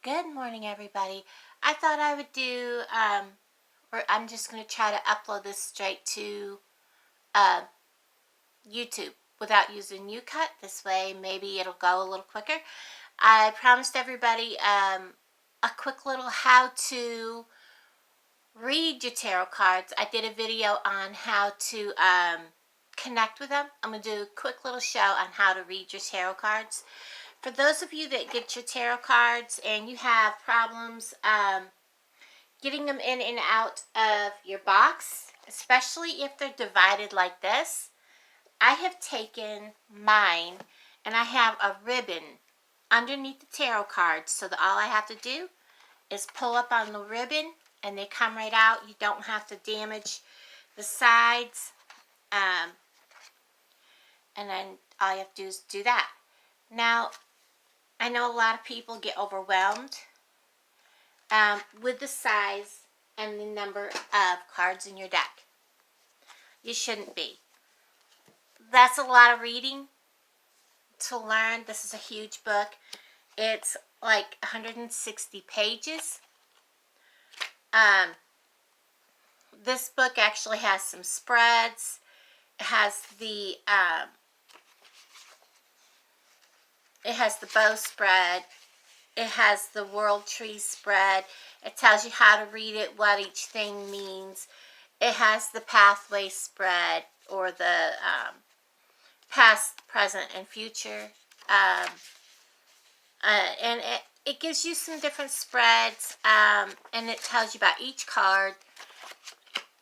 Good morning, everybody. I thought I would do, or I'm just going to try to upload this straight to uh, YouTube without using UCut. This way, maybe it'll go a little quicker. I promised everybody a quick little how to read your tarot cards. I did a video on how to connect with them. I'm going to do a quick little show on how to read your tarot cards. For those of you that get your tarot cards and you have problems getting them in and out of your box, especially if they're divided like this, I have taken mine and I have a ribbon underneath the tarot cards so that all I have to do is pull up on the ribbon and they come right out. You don't have to damage the sides. And then all you have to do is do that. Now, I know a lot of people get overwhelmed with the size and the number of cards in your deck. You shouldn't be. That's a lot of reading to learn. This is a huge book. It's like 160 pages. This book actually has some spreads. It has the bow spread. It has the world tree spread. It tells you how to read it, what each thing means. It has the pathway spread, or the past, present, and future. And it gives you some different spreads, and it tells you about each card.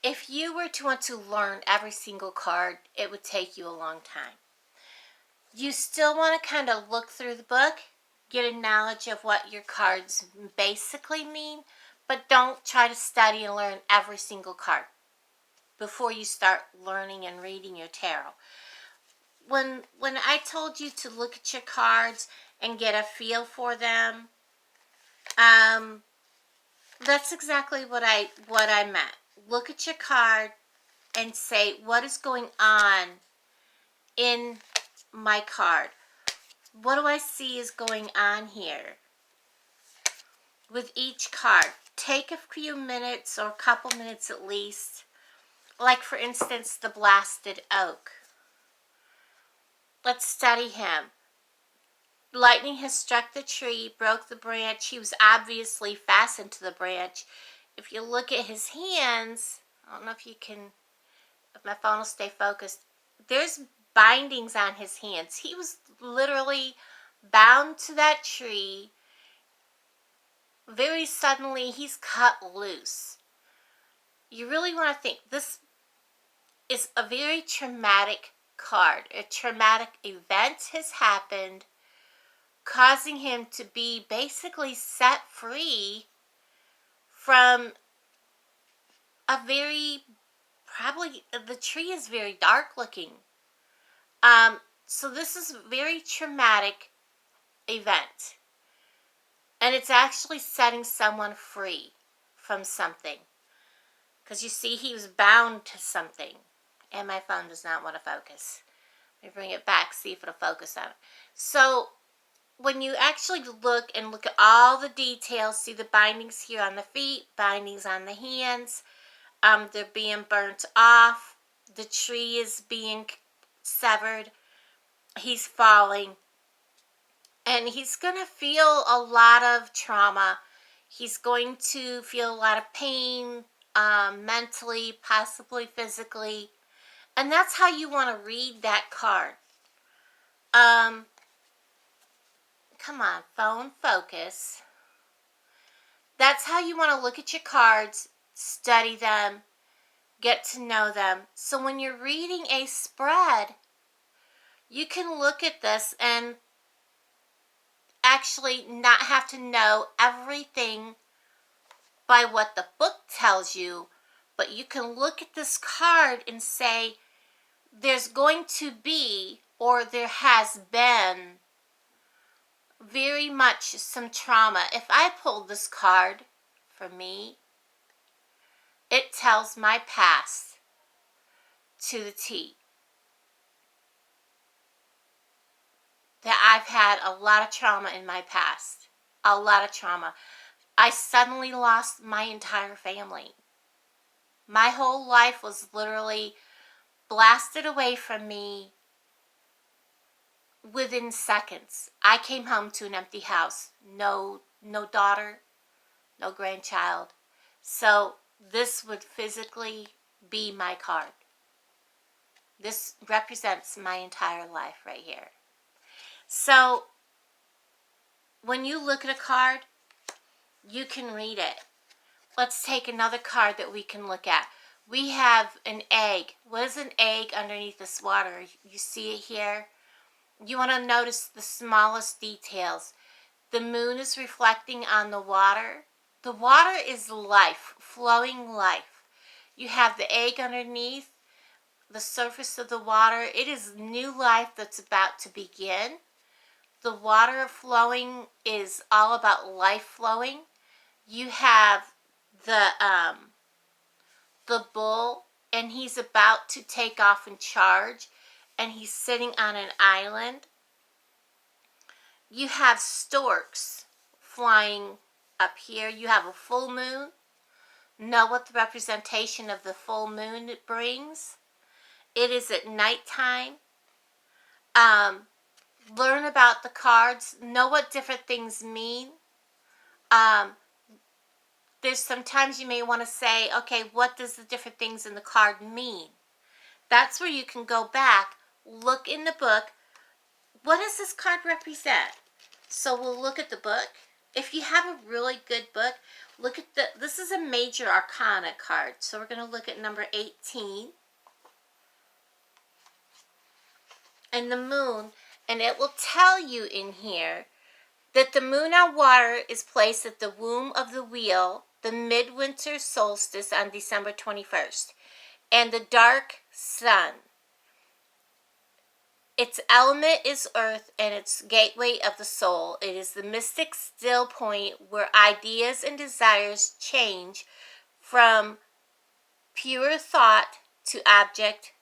If you were to want to learn every single card, it would take you a long time. You still want to kind of look through the book, get a knowledge of what your cards basically mean, but don't try to study and learn every single card before you start learning and reading your tarot. When I told you to look at your cards and get a feel for them, that's exactly what I meant. Look at your card and say, what is going on in my card? What do I see is going on here with each card? Take a few minutes, or a couple minutes at least. Like, for instance, the blasted oak. Let's study him. Lightning has struck the tree, broke the branch. He was obviously fastened to the branch. If you look at his hands, I don't know if my phone will stay focused. There's bindings on his hands. He was literally bound to that tree. Very suddenly, he's cut loose. You really want to think, this is a very traumatic card. A traumatic event has happened, causing him to be basically set free from the tree is very dark looking. So this is a very traumatic event. And it's actually setting someone free from something. Because you see, he was bound to something. And my phone does not want to focus. Let me bring it back, see if it'll focus on it. So, when you actually look at all the details, see the bindings here on the feet, bindings on the hands, they're being burnt off, the tree is being severed, he's falling, and he's going to feel a lot of trauma. He's going to feel a lot of pain, mentally, possibly physically, and that's how you want to read that card. Come on, phone, focus. That's how you want to look at your cards, study them, get to know them. So when you're reading a spread, you can look at this and actually not have to know everything by what the book tells you, but you can look at this card and say, there's going to be, or there has been, very much some trauma. If I pulled this card for me, it tells my past to the T. That I've had a lot of trauma in my past. a lot of trauma. I suddenly lost my entire family. My whole life was literally blasted away from me within seconds. I came home to an empty house. No daughter, no grandchild. So this would physically be my card. This represents my entire life right here. So when you look at a card, you can read it. Let's take another card that we can look at. We have an egg. What is an egg underneath this water? You see it here? You want to notice the smallest details. The moon is reflecting on the water. The water is life, flowing life. You have the egg underneath the surface of the water. It is new life that's about to begin. The water flowing is all about life flowing. You have the bull, and he's about to take off and charge, and he's sitting on an island. You have storks flying up here. You have a full moon. Know what the representation of the full moon brings. It is at nighttime. Learn about the cards. Know what different things mean. There's sometimes you may want to say, okay, what does the different things in the card mean? That's where you can go back, look in the book. What does this card represent? So we'll look at the book. If you have a really good book, look at this is a major arcana card. So we're going to look at number 18. And the moon, and it will tell you in here that the moon on water is placed at the womb of the wheel, the midwinter solstice on December 21st, and the dark sun. Its element is earth and its gateway of the soul. It is the mystic still point where ideas and desires change from pure thought to object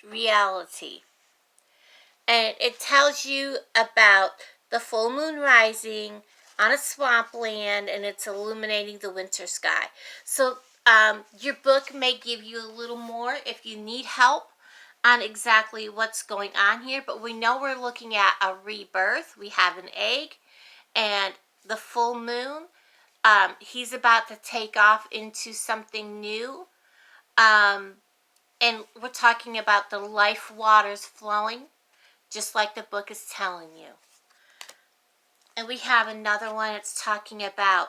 reality. And it tells you about the full moon rising on a swampland, and it's illuminating the winter sky. So your book may give you a little more if you need help on exactly what's going on here. But we know we're looking at a rebirth. We have an egg and the full moon. He's about to take off into something new. And we're talking about the life waters flowing, just like the book is telling you. And we have another one. It's talking about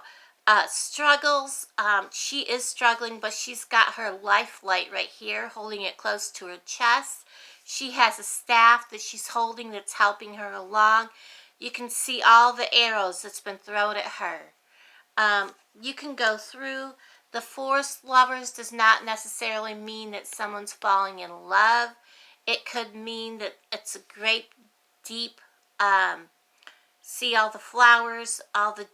struggles. She is struggling, but she's got her life light right here, holding it close to her chest. She has a staff that she's holding that's helping her along. You can see all the arrows that's been thrown at her. You can go through. The forest lovers does not necessarily mean that someone's falling in love. It could mean that it's a great, deep, see all the flowers, all the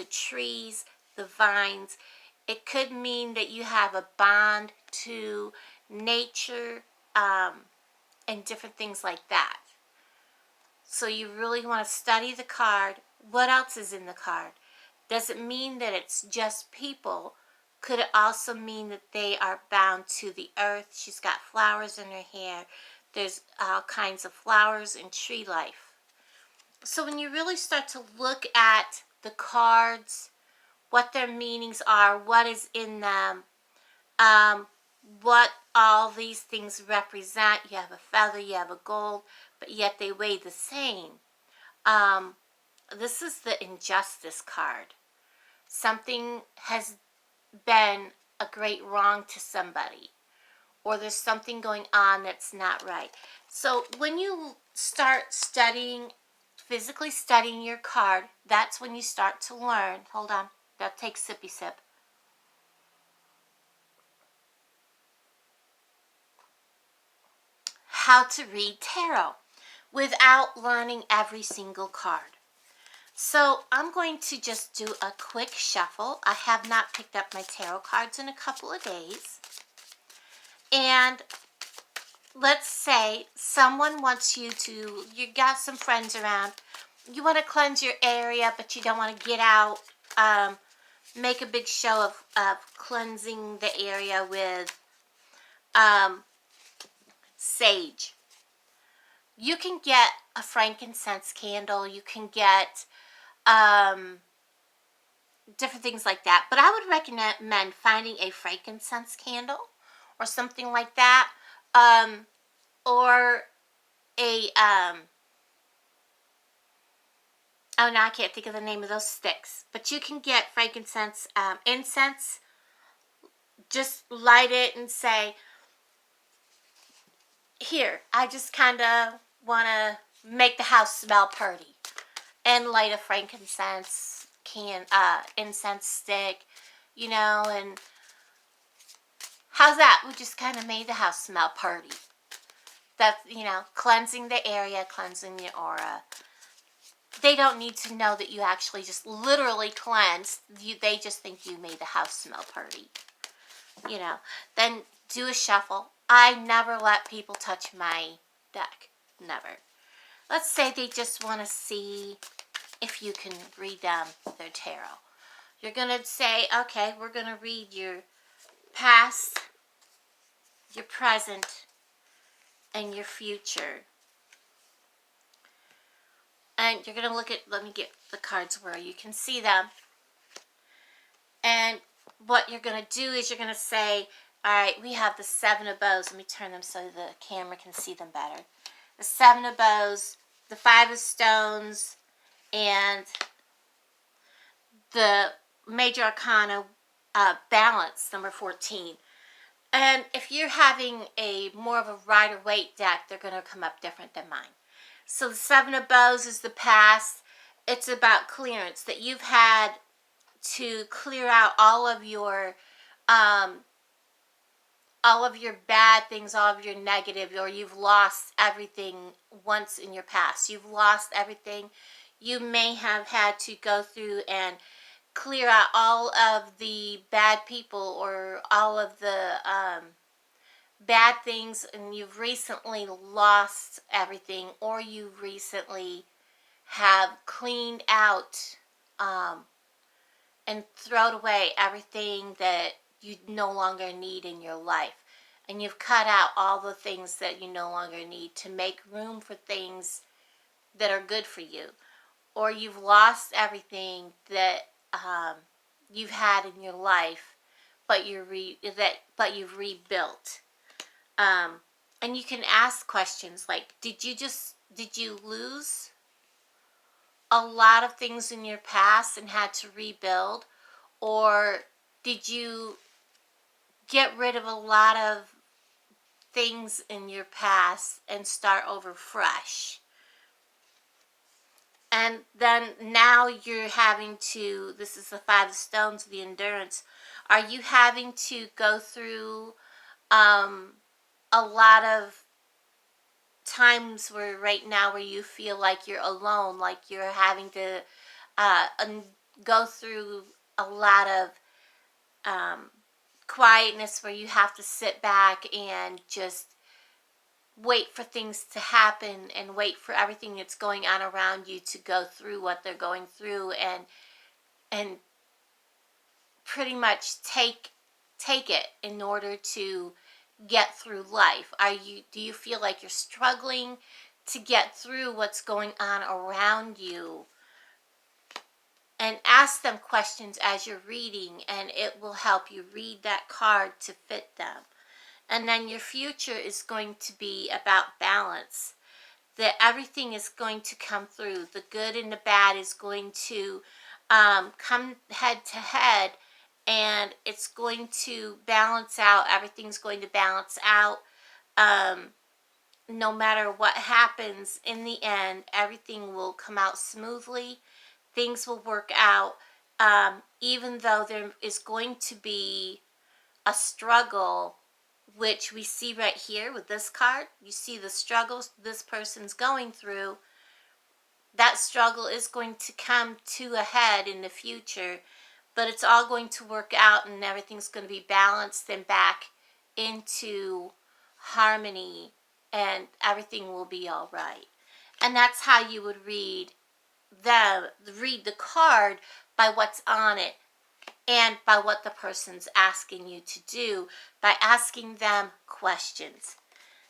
trees, the vines. It could mean that you have a bond to nature, and different things like that. So you really want to study the card. What else is in the card? Does it mean that it's just people? Could it also mean that they are bound to the earth? She's got flowers in her hair. There's all kinds of flowers and tree life. So when you really start to look at the cards, what their meanings are, what is in them, what all these things represent. You have a feather, you have a gold, but yet they weigh the same. This is the injustice card. Something has been a great wrong to somebody, or there's something going on that's not right. So when you start studying, physically studying your card, that's when you start to learn. Hold on, that takes sippy sip. How to read tarot without learning every single card. So I'm going to just do a quick shuffle. I have not picked up my tarot cards in a couple of days. And let's say someone wants you got some friends around, you want to cleanse your area, but you don't want to get out, make a big show of cleansing the area with sage. You can get a frankincense candle. You can get different things like that. But I would recommend finding a frankincense candle or something like that. Or a, oh, now I can't think of the name of those sticks. But you can get frankincense incense. Just light it and say, here, I just kind of want to make the house smell pretty. And light a frankincense incense stick, and how's that? We just kind of made the house smell pretty. That's, cleansing the area, cleansing your aura. They don't need to know that you actually just literally cleansed. They just think you made the house smell pretty. Then do a shuffle. I never let people touch my deck. Never. Let's say they just want to see if you can read them their tarot. You're going to say, okay, we're going to read your past, your present, and your future. And you're going to look at, let me get the cards where you can see them. And what you're going to do is you're going to say, all right, we have the Seven of Bows. Let me turn them so the camera can see them better. The Seven of Bows, the Five of Stones, and the Major Arcana balance, number 14. And if you're having a more of a Rider-Waite deck, they're going to come up different than mine. So the Seven of Bows is the past. It's about clearance, that you've had to clear out all of your bad things, all of your negative, or you've lost everything once in your past. You've lost everything. You may have had to go through and clear out all of the bad people or all of the bad things, and you've recently lost everything, or you recently have cleaned out and thrown away everything that you no longer need in your life. And you've cut out all the things that you no longer need to make room for things that are good for you. Or you've lost everything that you've had in your life, but you've rebuilt. And you can ask questions like, did you lose a lot of things in your past and had to rebuild? Or did you get rid of a lot of things in your past and start over fresh? And then now you're having to, this is the Five of Stones, the endurance. Are you having to go through a lot of times where right now where you feel like you're alone, like you're having to go through a lot of quietness where you have to sit back and just wait for things to happen and wait for everything that's going on around you to go through what they're going through and pretty much take it in order to get through life? Do you feel like you're struggling to get through what's going on around you? And ask them questions as you're reading, and it will help you read that card to fit them. And then your future is going to be about balance. That everything is going to come through. The good and the bad is going to come head to head, and it's going to balance out. Everything's going to balance out. No matter what happens, in the end, everything will come out smoothly. Things will work out, even though there is going to be a struggle, which we see right here with this card. You see the struggles this person's going through. That struggle is going to come to a head in the future, but it's all going to work out, and everything's going to be balanced and back into harmony, and everything will be all right. And that's how you would read them read the card by what's on it and by what the person's asking you to do, by asking them questions.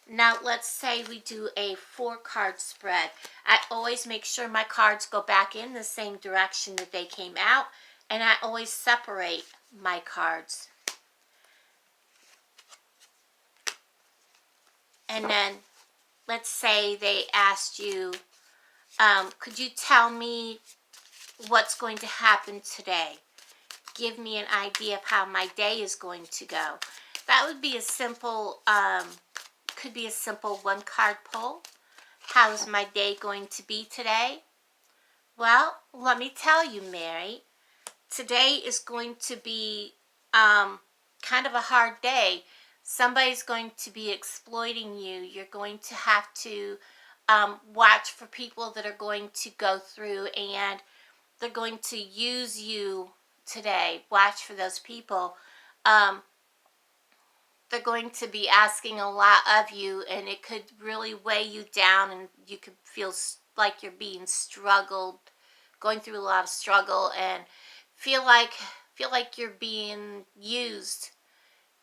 Now, let's say we do a 4-card spread. I always make sure my cards go back in the same direction that they came out, and I always separate my cards. And then, let's say they asked you, could you tell me what's going to happen today? Give me an idea of how my day is going to go. That would be a simple, could be a simple 1-card pull. How's my day going to be today? Well, let me tell you, Mary, today is going to be kind of a hard day. Somebody's going to be exploiting you. You're going to have to watch for people that are going to go through and they're going to use you today. Watch for those people. They're going to be asking a lot of you, and it could really weigh you down, and you could feel like you're being struggled, going through a lot of struggle, and feel like you're being used,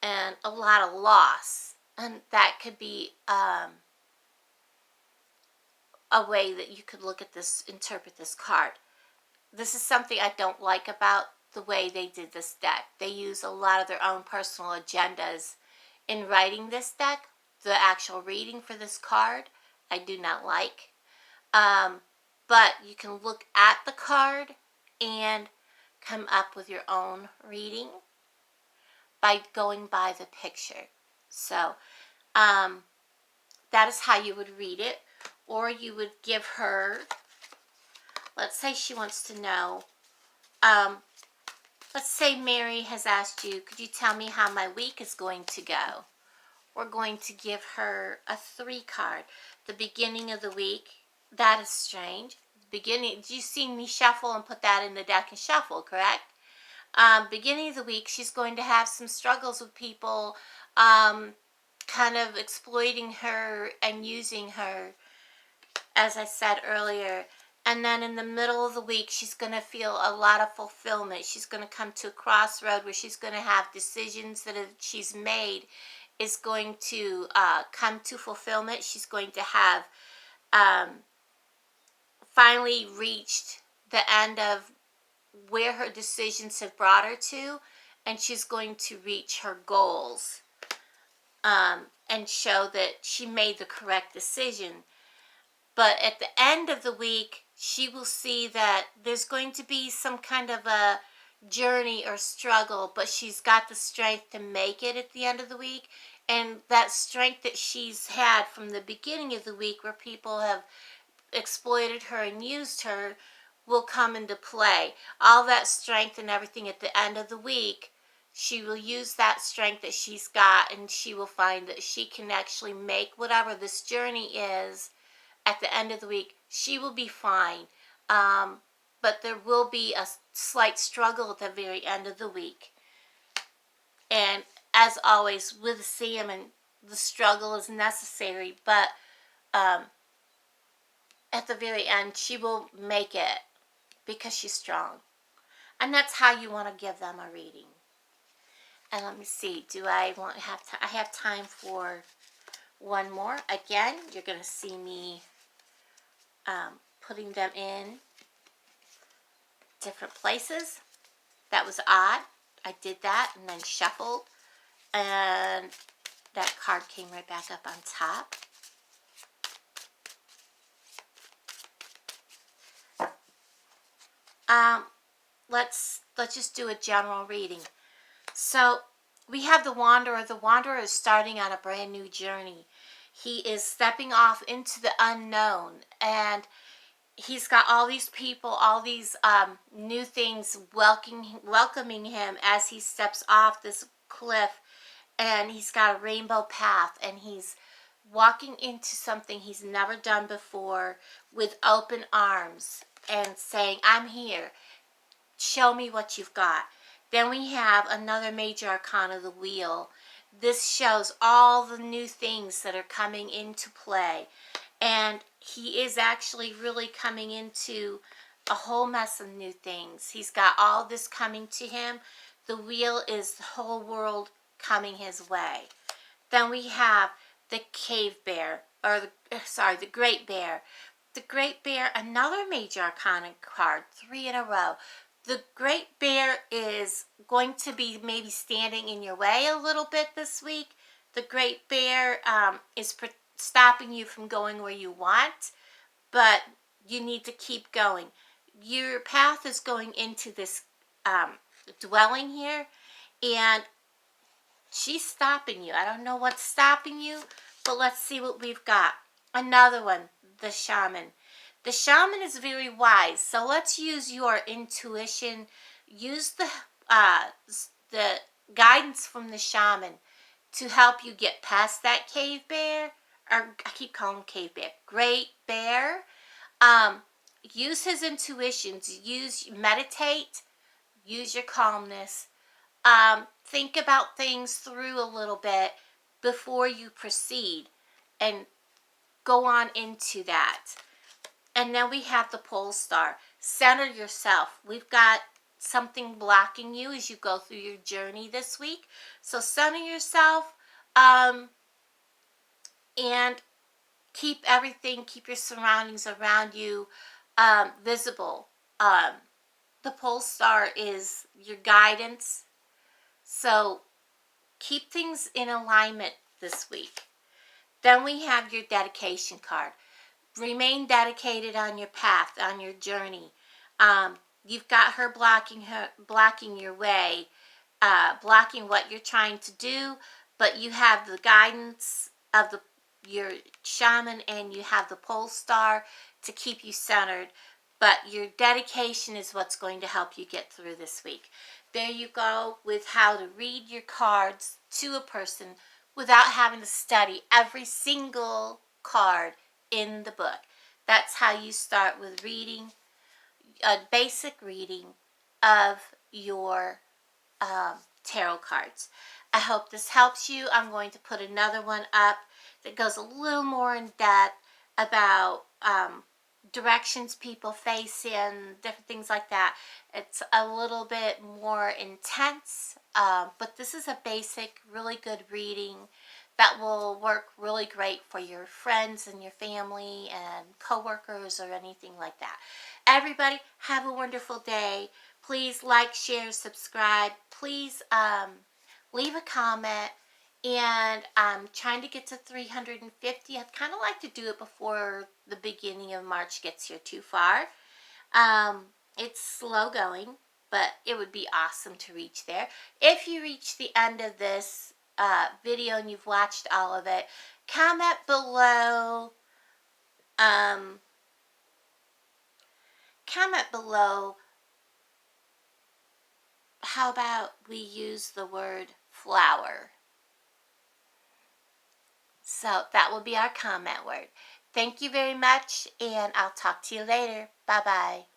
and a lot of loss. And that could be a way that you could look at this, interpret this card. This is something I don't like about the way they did this deck. They use a lot of their own personal agendas in writing this deck. The actual reading for this card, I do not like. But you can look at the card and come up with your own reading by going by the picture. So, that is how you would read it. Or you would give her, let's say she wants to know, let's say Mary has asked you, could you tell me how my week is going to go? We're going to give her a 3-card. The beginning of the week, that is strange. Beginning, you seen me shuffle and put that in the deck and shuffle, correct? Beginning of the week, she's going to have some struggles with people kind of exploiting her and using her, as I said earlier. And then in the middle of the week, she's going to feel a lot of fulfillment. She's going to come to a crossroad where she's going to have decisions that she's made is going to come to fulfillment. She's going to have finally reached the end of where her decisions have brought her to, and she's going to reach her goals and show that she made the correct decision. But at the end of the week, she will see that there's going to be some kind of a journey or struggle, but she's got the strength to make it at the end of the week. And that strength that she's had from the beginning of the week, where people have exploited her and used her, will come into play. All that strength and everything at the end of the week, she will use that strength that she's got, and she will find that she can actually make whatever this journey is. At the end of the week, she will be fine. But there will be a slight struggle at the very end of the week. And as always, with salmon, the struggle is necessary. But at the very end, she will make it because she's strong. And that's how you want to give them a reading. And let me see, I have time for one more. Again, you're going to see me putting them in different places. That was odd. I did that and then shuffled, and that card came right back up on top. Let's just do a general reading. So we have the Wanderer. The Wanderer is starting on a brand new journey. He is stepping off into the unknown, and he's got all these people, all these new things welcoming him as he steps off this cliff, and he's got a rainbow path, and he's walking into something he's never done before with open arms and saying, I'm here. Show me what you've got. Then we have another major arcana, the Wheel. This shows all the new things that are coming into play. And he is actually really coming into a whole mess of new things. He's got all this coming to him. The wheel is the whole world coming his way. Then we have the cave bear, or the great bear. The great bear, another major arcana card, 3 in a row. The great bear is going to be maybe standing in your way a little bit this week. The great bear is stopping you from going where you want, but you need to keep going. Your path is going into this dwelling here, and she's stopping you. I don't know what's stopping you, but let's see what we've got. Another one, the shaman. The shaman is very wise, so let's use your intuition. Use the guidance from the shaman to help you get past that cave bear, or I keep calling him cave bear, great bear. Use his intuitions. Meditate. Use your calmness. Think about things through a little bit before you proceed, and go on into that. And then we have the pole star. Center yourself. We've got something blocking you as you go through your journey this week. So center yourself, and keep your surroundings around you visible. The pole star is your guidance. So keep things in alignment this week. Then we have your dedication card. Remain dedicated on your path, on your journey. You've got her blocking your way, blocking what you're trying to do, but you have the guidance of your shaman, and you have the pole star to keep you centered. But your dedication is what's going to help you get through this week. There you go with how to read your cards to a person without having to study every single card in the book. That's how you start with reading, a basic reading of your tarot cards. I hope this helps you. I'm going to put another one up that goes a little more in depth about directions people face in, different things like that. It's a little bit more intense, but this is a basic, really good reading that will work really great for your friends and your family and coworkers or anything like that. Everybody, have a wonderful day. Please like, share, subscribe. Please leave a comment. And I'm trying to get to 350. I'd kind of like to do it before the beginning of March gets here too far. It's slow going, but it would be awesome to reach there. If you reach the end of this video and you've watched all of it, comment below. Comment below. How about we use the word flower? So that will be our comment word. Thank you very much, and I'll talk to you later. Bye-bye.